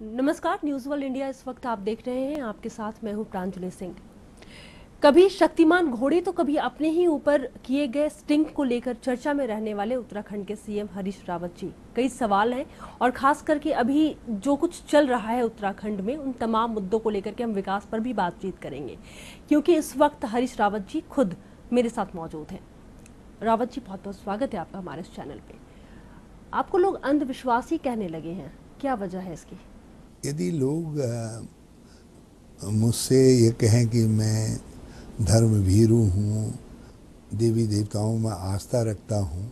नमस्कार, news world India इस वक्त आप देख रहे हैं। आपके साथ मैं हूं प्रांजलि सिंह। कभी शक्तिमान घोड़े तो कभी अपने ही ऊपर किए गए स्टिंग को लेकर चर्चा में रहने वाले उत्तराखंड के सीएम हरीश रावत जी। कई सवाल हैं और खास करके अभी जो कुछ चल रहा है उत्तराखंड में, उन तमाम मुद्दों को लेकर के हम विकास पर भी बातचीत करेंगे, क्योंकि इस वक्त हरीश रावत जी खुद मेरे साथ मौजूद हैं। रावत जी, बहुत बहुत स्वागत है आपका हमारे इस चैनल पे। आपको लोग अंधविश्वासी कहने लगे हैं, क्या वजह है इसकी? यदि लोग मुझसे ये कहें कि मैं धर्मभीरू हूँ, देवी देवताओं में आस्था रखता हूँ,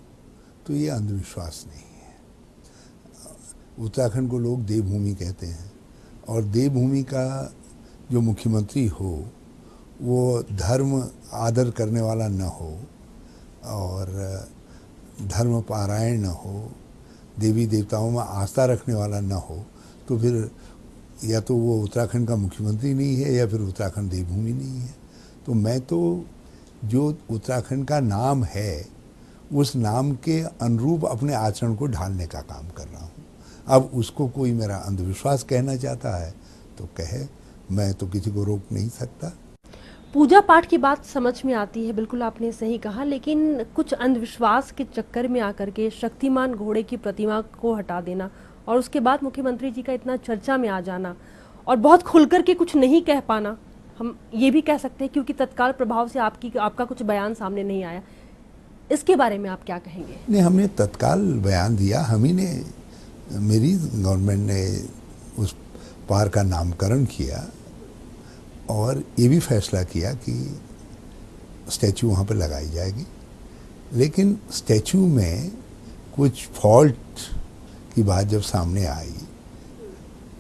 तो ये अंधविश्वास नहीं है। उत्तराखंड को लोग देवभूमि कहते हैं और देवभूमि का जो मुख्यमंत्री हो वो धर्म आदर करने वाला न हो और धर्म पारायण न हो, देवी देवताओं में आस्था रखने वाला न हो, तो फिर या तो वो उत्तराखंड का मुख्यमंत्री नहीं है या फिर उत्तराखंड देवभूमि नहीं है। तो मैं तो जो उत्तराखंड का नाम है उस नाम के अनुरूप अपने आचरण को ढालने का काम कर रहा हूँ। अब उसको कोई मेरा अंधविश्वास कहना चाहता है तो कहे, मैं तो किसी को रोक नहीं सकता। पूजा पाठ की बात समझ में आती है, बिल्कुल आपने सही कहा, लेकिन कुछ अंधविश्वास के चक्कर में आकर के शक्तिमान घोड़े की प्रतिमा को हटा देना और उसके बाद मुख्यमंत्री जी का इतना चर्चा में आ जाना और बहुत खुलकर के कुछ नहीं कह पाना, हम ये भी कह सकते हैं क्योंकि तत्काल प्रभाव से आपका कुछ बयान सामने नहीं आया, इसके बारे में आप क्या कहेंगे? नहीं, हमने तत्काल बयान दिया। हम ही ने, मेरी गवर्नमेंट ने उस पार्क का नामकरण किया और ये भी फैसला किया कि स्टैचू वहाँ पर लगाई जाएगी। लेकिन स्टैचू में कुछ फॉल्ट की बात जब सामने आई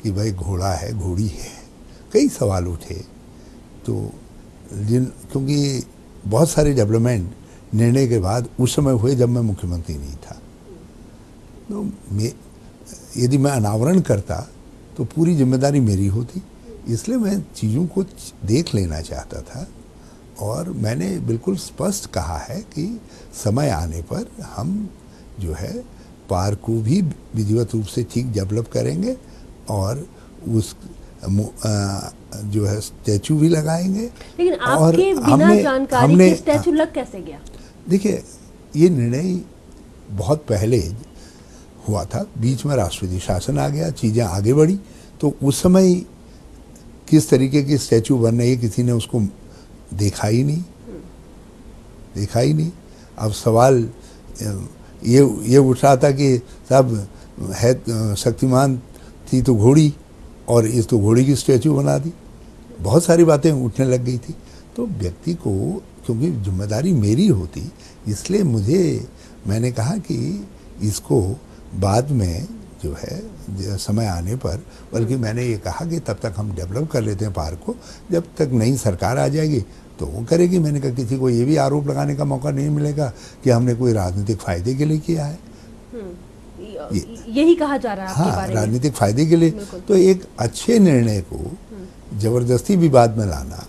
कि भाई घोड़ा है, घोड़ी है, कई सवाल उठे। तो क्योंकि बहुत सारे डेवलपमेंट निर्णय के बाद उस समय हुए जब मैं मुख्यमंत्री नहीं था, तो यदि मैं अनावरण करता तो पूरी जिम्मेदारी मेरी होती। इसलिए मैं चीज़ों को देख लेना चाहता था और मैंने बिल्कुल स्पष्ट कहा है कि समय आने पर हम जो है पार्क को भी विधिवत रूप से ठीक डेवलप करेंगे और उस जो है स्टैचू भी लगाएंगे। लेकिन आपके बिना जानकारी के स्टैचू लग कैसे गया? देखिए, ये निर्णय बहुत पहले हुआ था, बीच में राष्ट्रपति शासन आ गया, चीज़ें आगे बढ़ी, तो उस समय किस तरीके की स्टैचू बन रही है किसी ने उसको देखा ही नहीं। अब सवाल ये उठ रहा था कि साहब है शक्तिमान थी तो घोड़ी, और इस तो घोड़ी की स्टैचू बना दी। बहुत सारी बातें उठने लग गई थी। तो व्यक्ति को, क्योंकि जिम्मेदारी मेरी होती, इसलिए मैंने कहा कि इसको बाद में जो है समय आने पर, बल्कि मैंने ये कहा कि तब तक हम डेवलप कर लेते हैं पार्क को, जब तक नई सरकार आ जाएगी तो वो करेगी। मैंने कहा किसी को ये भी आरोप लगाने का मौका नहीं मिलेगा कि हमने कोई राजनीतिक फायदे के लिए किया है। यही कहा जा रहा है आपके बारे में। राजनीतिक फायदे के लिए। तो एक अच्छे निर्णय को जबरदस्ती विवाद में लाना,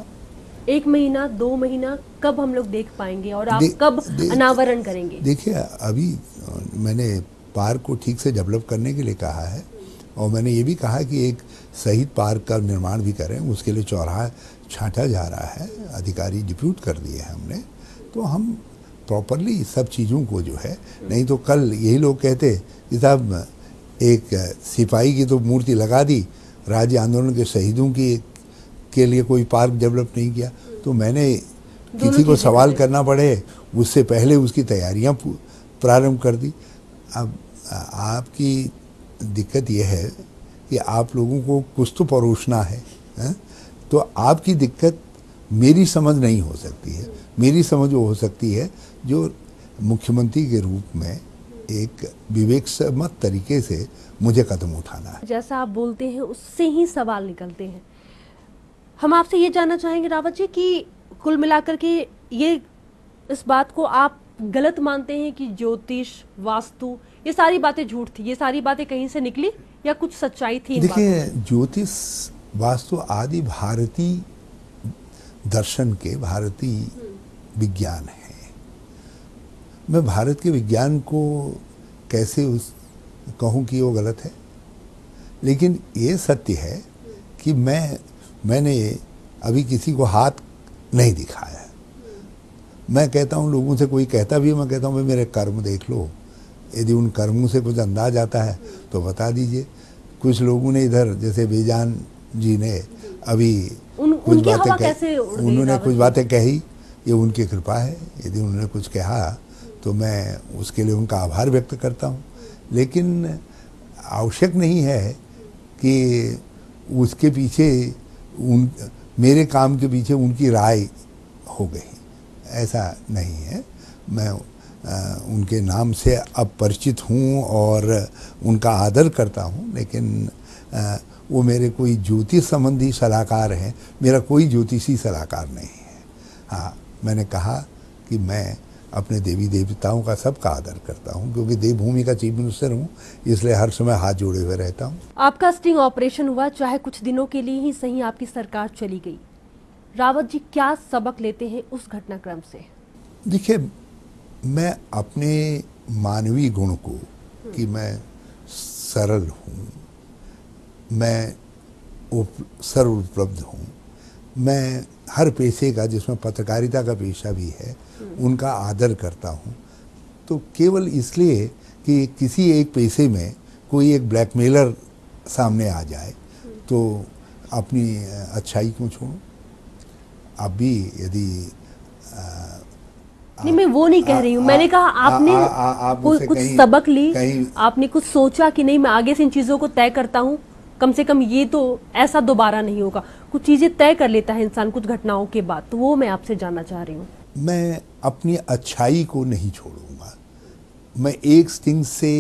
1 महीना 2 महीना कब हम लोग देख पाएंगे और आप कब अनावरण करेंगे? देखिए, अभी मैंने पार्क को ठीक से डेवलप करने के लिए कहा है और मैंने ये भी कहा कि एक शहीद पार्क का निर्माण भी करें। उसके लिए चौराहा छांटा जा रहा है, अधिकारी डिप्यूट कर दिए हैं हमने। तो हम प्रॉपरली सब चीज़ों को जो है, नहीं तो कल यही लोग कहते कि साहब एक सिपाही की तो मूर्ति लगा दी, राज्य आंदोलन के शहीदों के लिए कोई पार्क डेवलप नहीं किया। तो मैंने किसी को सवाल करना पड़े उससे पहले उसकी तैयारियां प्रारंभ कर दी। अब आपकी दिक्कत यह है कि आप लोगों को कुछ तो परोसना है, तो आपकी दिक्कत मेरी समझ नहीं हो सकती है। मेरी समझ वो हो सकती है जो मुख्यमंत्री के रूप में एक विवेकसम्मत तरीके से मुझे कदम उठाना है। जैसा आप बोलते हैं उससे ही सवाल निकलते हैं। हम आपसे ये जानना चाहेंगे रावत जी कि कुल मिलाकर के ये इस बात को आप गलत मानते हैं कि ज्योतिष, वास्तु, ये सारी बातें झूठ थी, ये सारी बातें कहीं से निकली या कुछ सच्चाई थी? देखिए, ज्योतिष, वास्तु आदि भारतीय दर्शन के, भारतीय विज्ञान है। मैं भारत के विज्ञान को कैसे कहूँ कि वो गलत है? लेकिन ये सत्य है कि मैंने अभी किसी को हाथ नहीं दिखाया। मैं कहता हूँ, लोगों से कोई कहता भी है, मैं कहता हूँ भाई मेरे कर्म देख लो, यदि उन कर्मों से कुछ अंदाज आता है तो बता दीजिए। कुछ लोगों ने इधर, जैसे बेजान जी ने अभी कुछ बातें कही, उन्होंने कुछ बातें कही, ये उनकी कृपा है। यदि उन्होंने कुछ कहा तो मैं उसके लिए उनका आभार व्यक्त करता हूँ, लेकिन आवश्यक नहीं है कि उसके पीछे मेरे काम के पीछे उनकी राय हो गई, ऐसा नहीं है। मैं उनके नाम से अब परिचित हूँ और उनका आदर करता हूँ, लेकिन वो मेरे कोई ज्योतिष संबंधी सलाहकार हैं, मेरा कोई ज्योतिषी सलाहकार नहीं है। हाँ, मैंने कहा कि मैं अपने देवी देवताओं का सबका आदर करता हूँ, क्योंकि देवभूमि का चीफ मिनिस्टर हूँ, इसलिए हर समय हाथ जोड़े हुए रहता हूँ। आपका स्टिंग ऑपरेशन हुआ, चाहे कुछ दिनों के लिए ही सही, आपकी सरकार चली गई। रावत जी क्या सबक लेते हैं उस घटनाक्रम से? देखिए, मैं अपने मानवीय गुण को, कि मैं सरल हूँ, मैं सर्वोपलब्ध हूँ, मैं हर पेशे का, जिसमें पत्रकारिता का पेशा भी है, उनका आदर करता हूँ। तो केवल इसलिए कि किसी एक पेशे में कोई एक ब्लैकमेलर सामने आ जाए तो अपनी अच्छाई क्यों छोड़ूं? आप भी यदि नहीं, मैं वो नहीं कह रही हूँ। मैंने कहा आपने कुछ सबक ली, आपने कुछ सोचा कि नहीं मैं आगे से इन चीज़ों को तय करता हूँ, कम से कम ये तो ऐसा दोबारा नहीं होगा। कुछ चीज़ें तय कर लेता है इंसान कुछ घटनाओं के बाद, तो वो मैं आपसे जानना चाह रही हूँ। मैं अपनी अच्छाई को नहीं छोड़ूंगा। मैं एक स्टिंग से,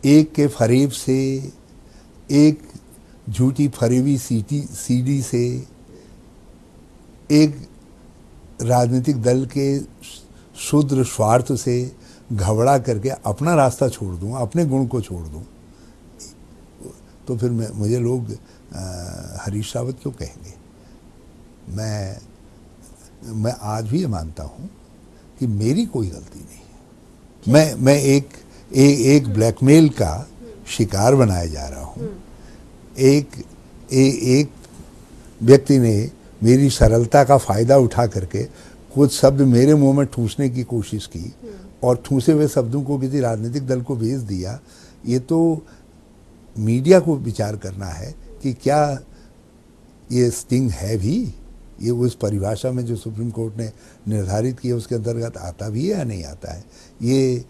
एक के फरेब से, एक झूठी फरेबी सीडी से, एक राजनीतिक दल के शुद्र स्वार्थ से घबरा करके अपना रास्ता छोड़ दूं, अपने गुण को छोड़ दूं, तो फिर मुझे लोग हरीश रावत क्यों कहेंगे? मैं आज भी ये मानता हूं कि मेरी कोई गलती नहीं है। मैं एक ब्लैकमेल का शिकार बनाया जा रहा हूं। एक व्यक्ति ने मेरी सरलता का फायदा उठा करके कुछ शब्द मेरे मुंह में ठूसने की कोशिश की और ठूसे हुए शब्दों को किसी राजनीतिक दल को भेज दिया। ये तो मीडिया को विचार करना है कि क्या ये स्टिंग है भी, ये उस परिभाषा में जो सुप्रीम कोर्ट ने निर्धारित किया उसके अंतर्गत आता भी है या नहीं आता है। ये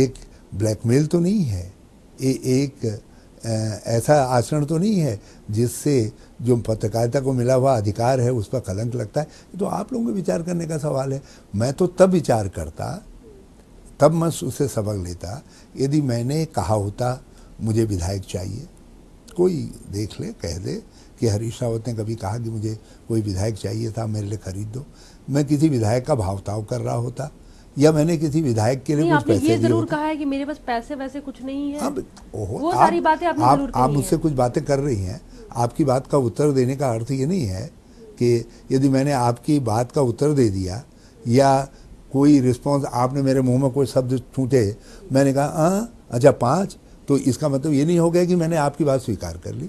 एक ब्लैकमेल तो नहीं है, एक ऐसा आचरण तो नहीं है जिससे जो पत्रकारिता को मिला हुआ अधिकार है उस पर कलंक लगता है। तो आप लोगों को विचार करने का सवाल है। मैं तो तब विचार करता, तब मैं उससे सबक लेता यदि मैंने कहा होता मुझे विधायक चाहिए, कोई देख ले, कह दे कि हरीश रावत ने कभी कहा कि मुझे कोई विधायक चाहिए था, मेरे लिए खरीद दो। मैं किसी विधायक का भावताव कर रहा होता, या मैंने किसी विधायक के लिए कुछ पैसे ये जरूर कहा है कि मेरे पास पैसे वैसे कुछ नहीं है। अब वो सारी बातें आपने जरूर कही आप मुझसे कुछ बातें कर रही हैं। आपकी बात का उत्तर देने का अर्थ ये नहीं है कि यदि मैंने आपकी बात का उत्तर दे दिया या कोई रिस्पांस, आपने मेरे मुंह में कोई शब्द छूटे, मैंने कहा अच्छा 5, तो इसका मतलब ये नहीं हो गया कि मैंने आपकी बात स्वीकार कर ली।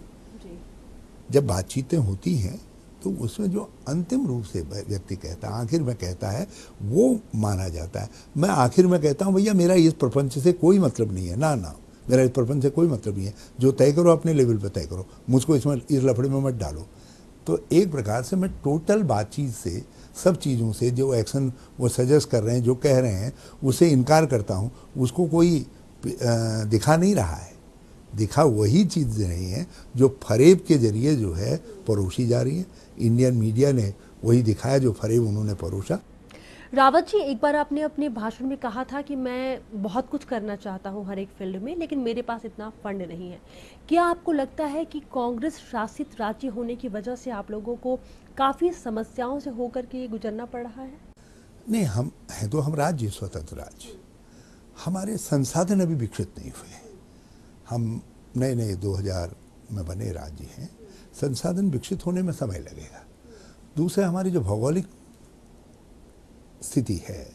जब बातचीतें होती हैं तो उसमें जो अंतिम रूप से व्यक्ति कहता है, आखिर में कहता है, वो माना जाता है। मैं आखिर में कहता हूँ भैया मेरा इस प्रपंच से कोई मतलब नहीं है, ना मेरा इस प्रपंच से कोई मतलब नहीं है। जो तय करो अपने लेवल पे तय करो, मुझको इसमें इस लफड़े में मत डालो। तो एक प्रकार से मैं टोटल बातचीत से, सब चीज़ों से, जो एक्शन वो सजेस्ट कर रहे हैं, जो कह रहे हैं, उससे इनकार करता हूँ। उसको कोई दिखा नहीं रहा है, दिखा वही चीज़ नहीं है जो फरेब के जरिए जो है परोसी जा रही है। इंडियन मीडिया ने वही दिखाया जो फरेब उन्होंने परोसा। रावत जी, एक बार आपने अपने भाषण में कहा था कि मैं बहुत कुछ करना चाहता हूं हर एक फील्ड में, लेकिन मेरे पास इतना फंड नहीं है। क्या आपको लगता है कि कांग्रेस शासित राज्य होने की वजह से आप लोगों को काफ़ी समस्याओं से होकर के गुजरना पड़ रहा है? नहीं, हम हैं तो हम राज्य, स्वतंत्र राज्य, हमारे संसाधन अभी विकसित नहीं हुए। हम नए 2000 में बने राज्य हैं, संसाधन विकसित होने में समय लगेगा। दूसरा, हमारी जो भौगोलिक स्थिति है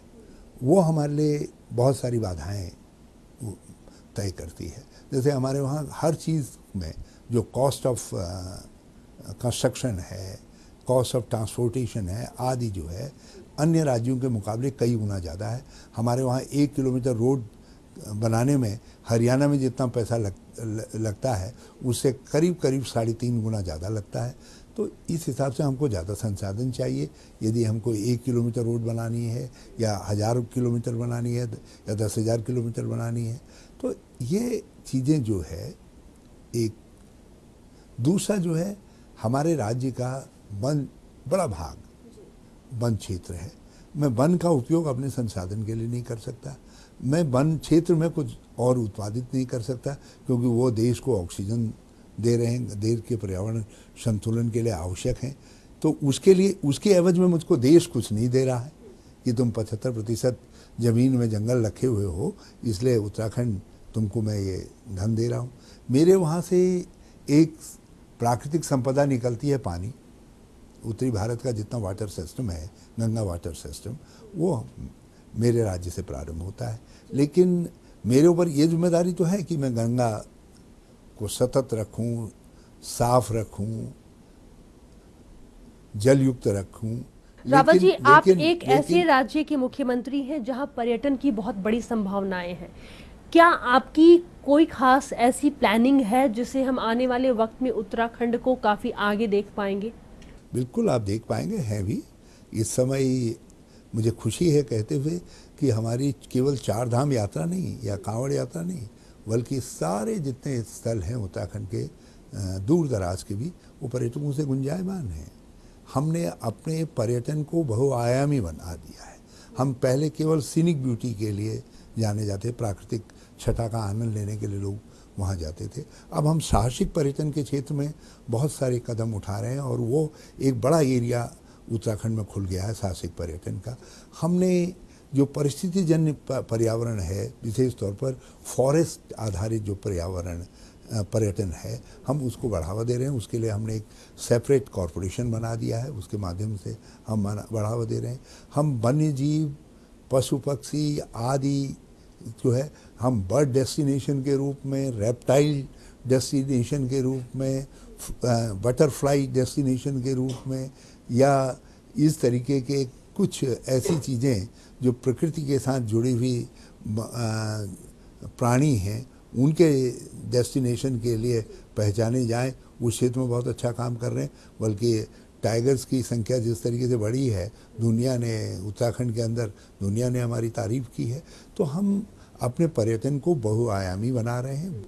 वो हमारे लिए बहुत सारी बाधाएं तय करती है। जैसे हमारे वहाँ हर चीज़ में जो कॉस्ट ऑफ कंस्ट्रक्शन है, कॉस्ट ऑफ ट्रांसपोर्टेशन है आदि जो है अन्य राज्यों के मुकाबले कई गुना ज़्यादा है। हमारे वहाँ 1 किलोमीटर रोड बनाने में हरियाणा में जितना पैसा लगता है उससे करीब करीब 3.5 गुना ज़्यादा लगता है। तो इस हिसाब से हमको ज़्यादा संसाधन चाहिए। यदि हमको 1 किलोमीटर रोड बनानी है या 1000 किलोमीटर बनानी है या 10,000 किलोमीटर बनानी है, तो ये चीज़ें जो है एक। दूसरा जो है हमारे राज्य का वन बड़ा भाग वन क्षेत्र है। मैं वन का उपयोग अपने संसाधन के लिए नहीं कर सकता। मैं वन क्षेत्र में कुछ और उत्पादित नहीं कर सकता क्योंकि वो देश को ऑक्सीजन दे रहे हैं, देश के पर्यावरण संतुलन के लिए आवश्यक हैं। तो उसके लिए उसके एवज में मुझको देश कुछ नहीं दे रहा है कि तुम 75% ज़मीन में जंगल रखे हुए हो, इसलिए उत्तराखंड तुमको मैं ये धन दे रहा हूँ। मेरे वहाँ से एक प्राकृतिक संपदा निकलती है पानी। उत्तरी भारत का जितना वाटर सिस्टम है, गंगा वाटर सिस्टम, वो मेरे राज्य से प्रारंभ होता है। लेकिन मेरे ऊपर ये जिम्मेदारी तो है कि मैं गंगा को सतत रखूं, साफ रखूं, जलयुक्त रखूं। रावत जी, आप एक ऐसे राज्य के मुख्यमंत्री हैं जहां पर्यटन की बहुत बड़ी संभावनाएं हैं। क्या आपकी कोई खास ऐसी प्लानिंग है जिसे हम आने वाले वक्त में उत्तराखंड को काफी आगे देख पाएंगे? बिल्कुल आप देख पाएंगे, हैं भी। इस समय मुझे खुशी है कहते हुए कि हमारी केवल 4 धाम यात्रा नहीं या कांवड़ यात्रा नहीं, बल्कि सारे जितने स्थल हैं उत्तराखंड के दूर दराज के भी, वो पर्यटकों से गुंजायमान हैं। हमने अपने पर्यटन को बहुआयामी बना दिया है। हम पहले केवल सीनिक ब्यूटी के लिए जाने जाते, प्राकृतिक छटा का आनंद लेने के लिए लोग वहाँ जाते थे। अब हम साहसिक पर्यटन के क्षेत्र में बहुत सारे कदम उठा रहे हैं और वो एक बड़ा एरिया उत्तराखंड में खुल गया है साहसिक पर्यटन का। हमने जो परिस्थितिजन्य पर्यावरण है, विशेष तौर पर फॉरेस्ट आधारित जो पर्यावरण पर्यटन है, हम उसको बढ़ावा दे रहे हैं। उसके लिए हमने एक सेपरेट कॉरपोरेशन बना दिया है, उसके माध्यम से हम बढ़ावा दे रहे हैं। हम वन्य जीव, पशु पक्षी आदि जो है हम बर्ड डेस्टिनेशन के रूप में, रेप्टाइल डेस्टिनेशन के रूप में, बटरफ्लाई डेस्टिनेशन के रूप में, या इस तरीके के कुछ ऐसी चीज़ें जो प्रकृति के साथ जुड़ी हुई प्राणी हैं उनके डेस्टिनेशन के लिए पहचाने जाएं, उस क्षेत्र में बहुत अच्छा काम कर रहे हैं। बल्कि टाइगर्स की संख्या जिस तरीके से बढ़ी है दुनिया ने, उत्तराखंड के अंदर दुनिया ने हमारी तारीफ की है। तो हम अपने पर्यटन को बहुआयामी बना रहे हैं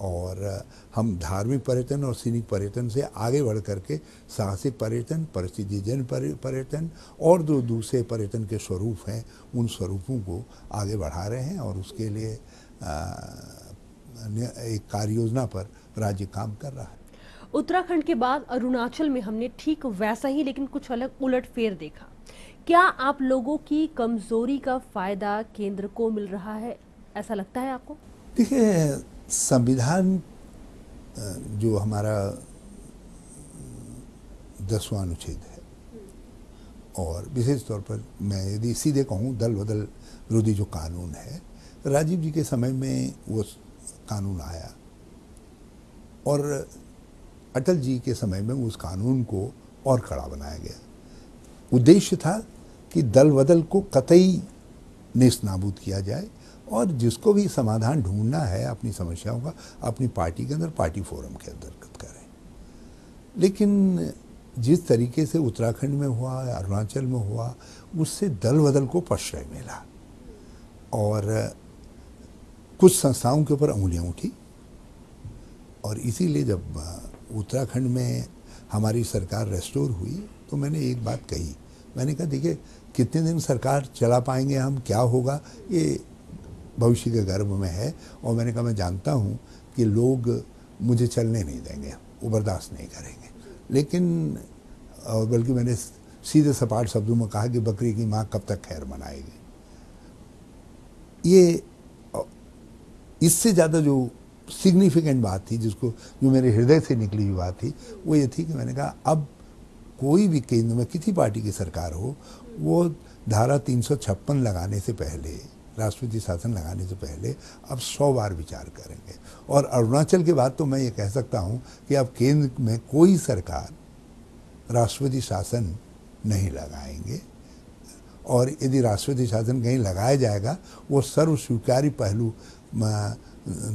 और हम धार्मिक पर्यटन और सीनिक पर्यटन से आगे बढ़ करके साहसिक पर्यटन, परिस्थितिजन्य पर्यटन और जो दूसरे पर्यटन के स्वरूप हैं उन स्वरूपों को आगे बढ़ा रहे हैं और उसके लिए एक कार्य योजना पर राज्य काम कर रहा है। उत्तराखंड के बाद अरुणाचल में हमने ठीक वैसा ही लेकिन कुछ अलग उलटफेर देखा। क्या आप लोगों की कमजोरी का फायदा केंद्र को मिल रहा है, ऐसा लगता है आपको? देखिए, संविधान जो हमारा 10वां अनुच्छेद है और विशेष तौर पर मैं यदि सीधे कहूँ दल बदल विरोधी जो कानून है, राजीव जी के समय में वो कानून आया और अटल जी के समय में उस कानून को और कड़ा बनाया गया। उद्देश्य था कि दल बदल को कतई नेस्तनाबूद किया जाए और जिसको भी समाधान ढूंढना है अपनी समस्याओं का अपनी पार्टी के अंदर, पार्टी फोरम के अंतर्गत करें। लेकिन जिस तरीके से उत्तराखंड में हुआ, अरुणाचल में हुआ, उससे दल बदल को प्रश्रय मिला और कुछ संस्थाओं के ऊपर उंगलियां उठी। और इसीलिए जब उत्तराखंड में हमारी सरकार रेस्टोर हुई तो मैंने एक बात कही, मैंने कहा देखिए कितने दिन सरकार चला पाएंगे हम, क्या होगा, ये भविष्य के गर्भ में है। और मैंने कहा मैं जानता हूँ कि लोग मुझे चलने नहीं देंगे, वो बर्दाश्त नहीं करेंगे। लेकिन बल्कि मैंने सीधे सपाट शब्दों में कहा कि बकरी की माँ कब तक खैर मनाएगी। ये इससे ज़्यादा जो सिग्निफिकेंट बात थी, जिसको जो मेरे हृदय से निकली हुई बात थी, वो ये थी कि मैंने कहा अब कोई भी केंद्र में किसी पार्टी की सरकार हो, वो धारा 356 लगाने से पहले राष्ट्रपति शासन लगाने से पहले अब 100 बार विचार करेंगे। और अरुणाचल के बाद तो मैं ये कह सकता हूँ कि अब केंद्र में कोई सरकार राष्ट्रपति शासन नहीं लगाएंगे, और यदि राष्ट्रपति शासन कहीं लगाया जाएगा वो सर्व स्वीकार्य पहलू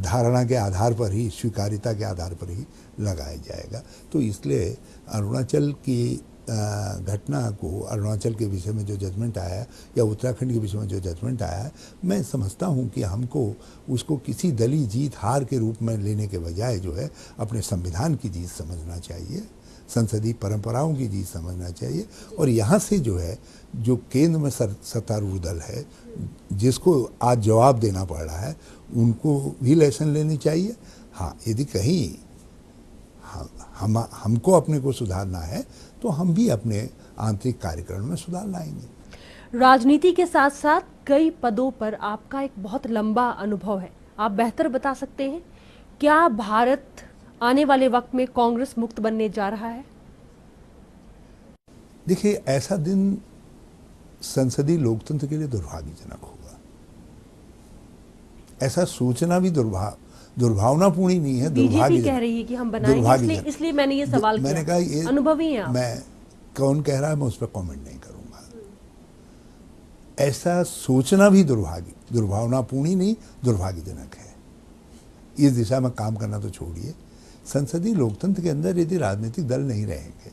धारणा के आधार पर ही, स्वीकार्यता के आधार पर ही लगाया जाएगा। तो इसलिए अरुणाचल की घटना को, अरुणाचल के विषय में जो जजमेंट आया है या उत्तराखंड के विषय में जो जजमेंट आया है, मैं समझता हूँ कि हमको उसको किसी दलीय जीत हार के रूप में लेने के बजाय जो है अपने संविधान की जीत समझना चाहिए, संसदीय परंपराओं की जीत समझना चाहिए। और यहाँ से जो है जो केंद्र में सत्तारूढ़ दल है जिसको आज जवाब देना पड़ रहा है, उनको भी लेसन लेनी चाहिए। हाँ, यदि कहीं हमको अपने को सुधारना है तो हम भी अपने आंतरिक कार्यक्रम में सुधार लाएंगे। राजनीति के साथ साथ कई पदों पर आपका एक बहुत लंबा अनुभव है, आप बेहतर बता सकते हैं, क्या भारत आने वाले वक्त में कांग्रेस मुक्त बनने जा रहा है? देखिए, ऐसा दिन संसदीय लोकतंत्र के लिए दुर्भाग्यजनक होगा। ऐसा सोचना भी दुर्भावनापूर्ण ही नहीं है, बीजेपी कह रही है कि हम बनाएंगे, इसलिए मैंने ये सवाल किया। मैंने कहा ये अनुभवी हैं आप। मैं कौन कह रहा है मैं उस पर कमेंट नहीं करूंगा। ऐसा सोचना भी दुर्भावनापूर्ण ही नहीं, दुर्भाग्यजनक है। इस दिशा में काम करना तो छोड़िए। संसदीय लोकतंत्र के अंदर यदि राजनीतिक दल नहीं रहेंगे,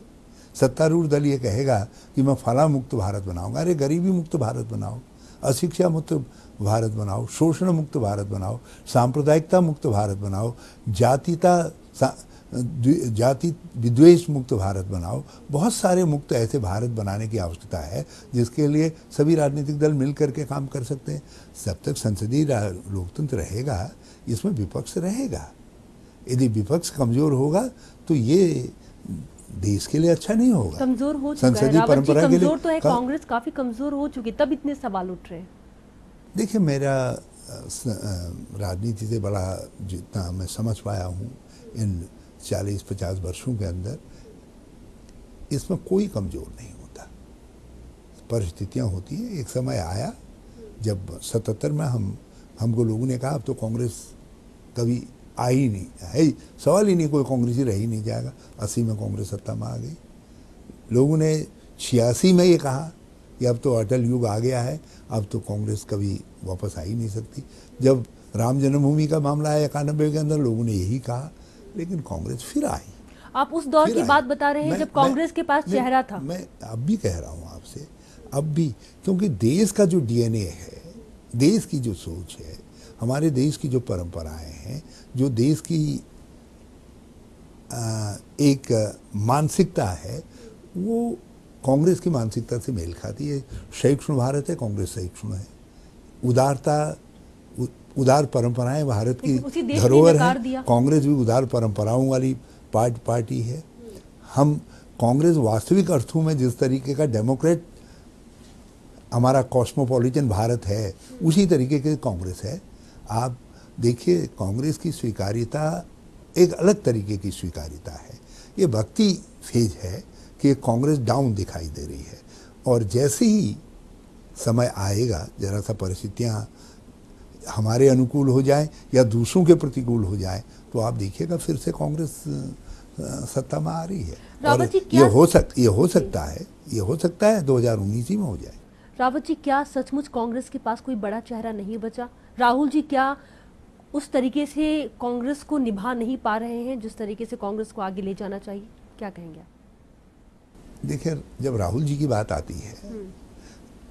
सत्तारूढ़ दल ये कहेगा कि मैं फला मुक्त भारत बनाऊंगा। अरे गरीबी मुक्त भारत बनाओ, अशिक्षा मुक्त भारत बनाओ, शोषण मुक्त भारत बनाओ, सांप्रदायिकता मुक्त भारत बनाओ, जाति विद्वेष मुक्त भारत बनाओ। बहुत सारे मुक्त ऐसे भारत बनाने की आवश्यकता है जिसके लिए सभी राजनीतिक दल मिल करके काम कर सकते हैं। जब तक संसदीय लोकतंत्र रहेगा, इसमें विपक्ष रहेगा। यदि विपक्ष कमजोर होगा तो ये देश के लिए अच्छा नहीं होगा। कमजोर हो चुका है, संसदीय परंपरा के लिए कमजोर तो है, कांग्रेस काफी कमजोर हो चुकी, तब इतने सवाल उठ रहे हैं। देखिए, मेरा राजनीति से बड़ा जितना मैं समझ पाया हूँ इन 40-50 वर्षों के अंदर, इसमें कोई कमजोर नहीं होता। परिस्थितियाँ होती हैं। एक समय आया जब 77 में हमको लोगों ने कहा अब तो कांग्रेस कभी आ ही नहीं है, सवाल ही नहीं, कोई कांग्रेसी रह ही नहीं जाएगा। 80 में कांग्रेस सत्ता में आ गई। लोगों ने 86 में ये कहा कि अब तो अटल युग आ गया है, अब तो कांग्रेस कभी वापस आ ही नहीं सकती। जब राम जन्मभूमि का मामला आया 91 के अंदर, लोगों ने यही कहा, लेकिन कांग्रेस फिर आई। आप उस दौर की बात बता रहे हैं जब कांग्रेस के पास चेहरा था। मैं अब भी कह रहा हूँ आपसे, अब भी, क्योंकि देश का जो डीएनए है, देश की जो सोच है, हमारे देश की जो परंपराएं हैं, जो देश की एक मानसिकता है, वो कांग्रेस की मानसिकता से मेल खाती है। सहिष्णु भारत है, कांग्रेस सहिष्णु है। उदार परंपराएं भारत की धरोहर है, कांग्रेस भी उदार परंपराओं वाली पार्टी है। हम कांग्रेस वास्तविक अर्थों में जिस तरीके का डेमोक्रेट हमारा कॉस्मोपॉलिटन भारत है, उसी तरीके की कांग्रेस है। आप देखिए, कांग्रेस की स्वीकार्यता एक अलग तरीके की स्वीकार्यता है। ये भक्ति फेज है कि कांग्रेस डाउन दिखाई दे रही है, और जैसे ही समय आएगा, जरा सा परिस्थितियाँ हमारे अनुकूल हो जाए या दूसरों के प्रतिकूल हो जाए, तो आप देखिएगा फिर से कांग्रेस सत्ता में आ रही है। और ये हो सकता है 2019 ही में हो जाए। रावत जी, क्या सचमुच कांग्रेस के पास कोई बड़ा चेहरा नहीं बचा? राहुल जी क्या उस तरीके से कांग्रेस को निभा नहीं पा रहे हैं जिस तरीके से कांग्रेस को आगे ले जाना चाहिए? क्या कहेंगे आप? देखिए, जब राहुल जी की बात आती है,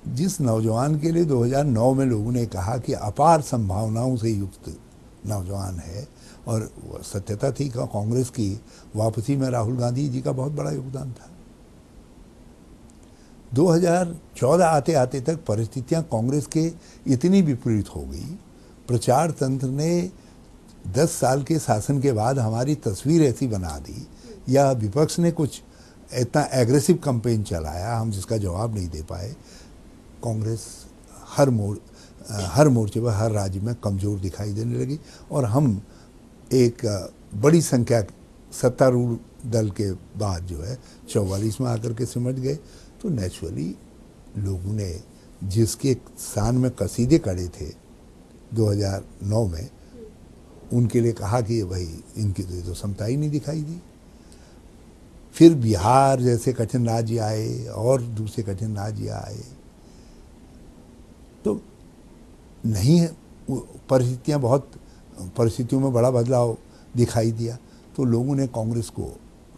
जिस नौजवान के लिए 2009 में लोगों ने कहा कि अपार संभावनाओं से युक्त नौजवान है, और सत्यता थी कि कांग्रेस की वापसी में राहुल गांधी जी का बहुत बड़ा योगदान था। 2014 आते आते तक परिस्थितियां कांग्रेस के इतनी विपरीत हो गई, प्रचार तंत्र ने 10 साल के शासन के बाद हमारी तस्वीर ऐसी बना दी, या विपक्ष ने कुछ इतना एग्रेसिव कैंपेन चलाया हम जिसका जवाब नहीं दे पाए। कांग्रेस हर मोर्चे पर, हर राज्य में कमज़ोर दिखाई देने लगी, और हम एक बड़ी संख्या सत्तारूढ़ दल के बाद जो है 44 में आकर के सिमट गए। तो नेचुरली लोगों ने जिसके शान में कसीदे कड़े थे 2009 में, उनके लिए कहा कि भाई इनकी तो समता ही नहीं दिखाई दी। फिर बिहार जैसे कठिन राज्य आए और दूसरे कठिन राज्य आए, तो नहीं है परिस्थितियों में बड़ा बदलाव दिखाई दिया, तो लोगों ने कांग्रेस को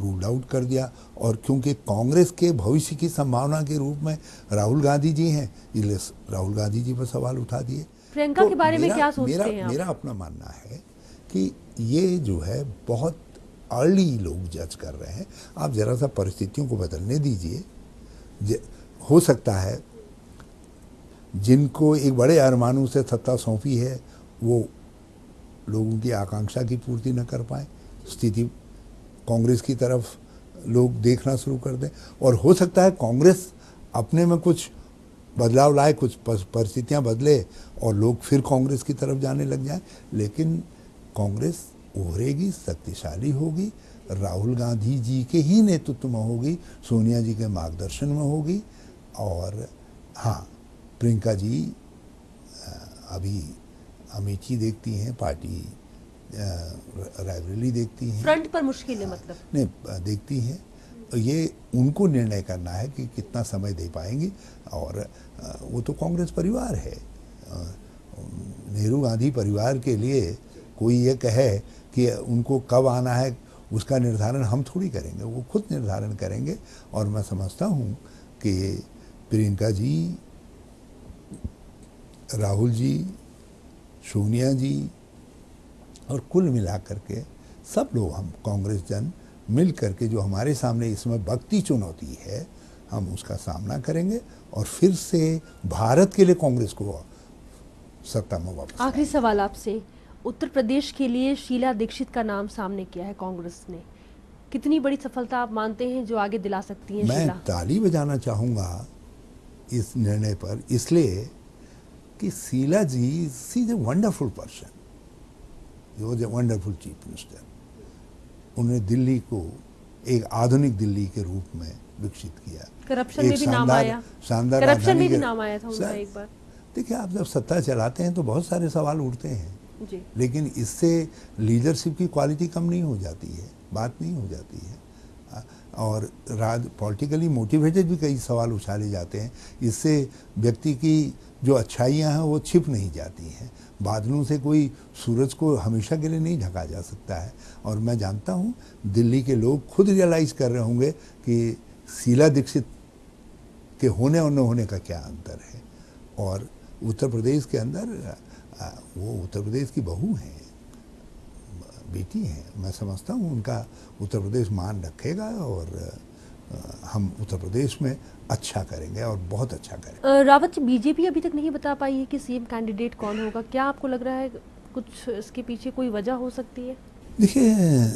रूल आउट कर दिया। और क्योंकि कांग्रेस के भविष्य की संभावना के रूप में राहुल गांधी जी हैं, इसलिए राहुल गांधी जी पर सवाल उठा दिए। प्रियंका के बारे में क्या सोचते हैं आप? मेरा अपना मानना है कि ये जो है बहुत अर्ली लोग जज कर रहे हैं। आप जरा सा परिस्थितियों को बदलने दीजिए। हो सकता है जिनको एक बड़े अरमानों से सत्ता सौंपी है वो लोगों की आकांक्षा की पूर्ति न कर पाए, स्थिति कांग्रेस की तरफ लोग देखना शुरू कर दें। और हो सकता है कांग्रेस अपने में कुछ बदलाव लाए, कुछ परिस्थितियां बदले और लोग फिर कांग्रेस की तरफ जाने लग जाएं। लेकिन कांग्रेस उभरेगी, शक्तिशाली होगी, राहुल गांधी जी के ही नेतृत्व में होगी, सोनिया जी के मार्गदर्शन में होगी। और हाँ, प्रियंका जी अभी अमेठी देखती हैं, पार्टी रायबरेली देखती हैं, फ्रंट पर मुश्किल है मतलब नहीं देखती हैं। ये उनको निर्णय करना है कि कितना समय दे पाएंगी। और वो तो कांग्रेस परिवार है, नेहरू गांधी परिवार के लिए कोई ये कहे कि उनको कब आना है उसका निर्धारण हम थोड़ी करेंगे, वो खुद निर्धारण करेंगे। और मैं समझता हूँ कि प्रियंका जी, राहुल जी, सोनिया जी और कुल मिलाकर के सब लोग, हम कांग्रेस जन मिल करके जो हमारे सामने इसमें बढ़ती चुनौती है, हम उसका सामना करेंगे और फिर से भारत के लिए कांग्रेस को सत्ता में वापस। आखिरी सवाल आपसे, उत्तर प्रदेश के लिए शीला दीक्षित का नाम सामने किया है कांग्रेस ने, कितनी बड़ी सफलता आप मानते हैं जो आगे दिला सकती हैं शीला? मैं ताली बजाना चाहूँगा इस निर्णय पर, इसलिए कि Sheela ji she is a wonderful person, he was a wonderful chief minister. उन्होंने दिल्ली को एक आधुनिक दिल्ली के रूप में विकसित किया। करप्शन में भी नाम आया, शानदार करप्शन में भी नाम आया था उनका एक बार। देखिए, आप जब सत्ता चलाते हैं तो बहुत सारे सवाल उठते हैं जी, लेकिन इससे लीडरशिप की क्वालिटी कम नहीं हो जाती है, बात नहीं हो जाती है। और पॉलिटिकली मोटिवेटेड भी कई सवाल उछाले जाते हैं, इससे व्यक्ति की जो अच्छाइयाँ हैं वो छिप नहीं जाती हैं। बादलों से कोई सूरज को हमेशा के लिए नहीं ढका जा सकता है। और मैं जानता हूँ दिल्ली के लोग खुद रियलाइज़ कर रहे होंगे कि शीला दीक्षित के होने और न होने का क्या अंतर है। और उत्तर प्रदेश के अंदर वो उत्तर प्रदेश की बहू हैं, बेटी हैं। मैं समझता हूँ उनका उत्तर प्रदेश मान रखेगा और हम उत्तर प्रदेश में अच्छा करेंगे और बहुत अच्छा करेंगे। रावत जी, बीजेपी अभी तक नहीं बता पाई है कि सीएम कैंडिडेट कौन होगा, क्या आपको लग रहा है कुछ इसके पीछे कोई वजह हो सकती है? देखिए,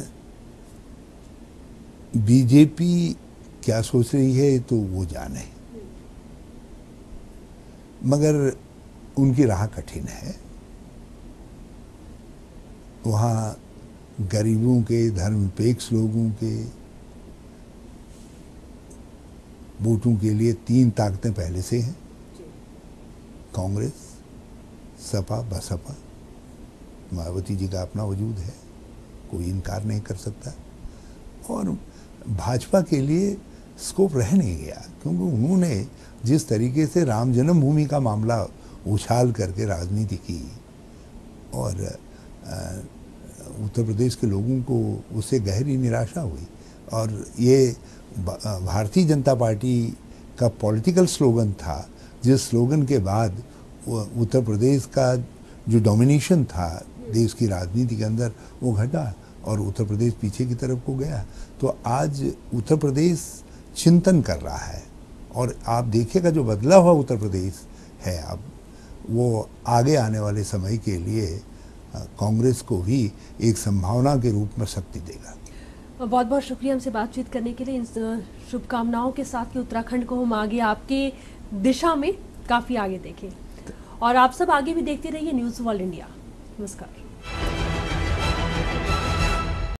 बीजेपी क्या सोच रही है तो वो जाने, मगर उनकी राह कठिन है। वहाँ गरीबों के, धर्मनिरपेक्ष लोगों के वोटों के लिए तीन ताकतें पहले से हैं, कांग्रेस, सपा, बसपा। मायावती जी का अपना वजूद है, कोई इनकार नहीं कर सकता। और भाजपा के लिए स्कोप रह नहीं गया, क्योंकि उन्होंने जिस तरीके से राम जन्मभूमि का मामला उछाल करके राजनीति की और उत्तर प्रदेश के लोगों को उससे गहरी निराशा हुई। और ये भारतीय जनता पार्टी का पॉलिटिकल स्लोगन था, जिस स्लोगन के बाद उत्तर प्रदेश का जो डोमिनेशन था देश की राजनीति के अंदर वो घटा और उत्तर प्रदेश पीछे की तरफ को गया। तो आज उत्तर प्रदेश चिंतन कर रहा है और आप देखिएगा जो बदला हुआ उत्तर प्रदेश है अब, वो आगे आने वाले समय के लिए कांग्रेस को भी एक संभावना के रूप में शक्ति देगा। बहुत बहुत शुक्रिया हमसे बातचीत करने के लिए। इन शुभकामनाओं के साथ कि उत्तराखंड को हम आगे आपके दिशा में काफ़ी आगे देखें और आप सब आगे भी देखते रहिए न्यूज़ वर्ल्ड इंडिया। नमस्कार।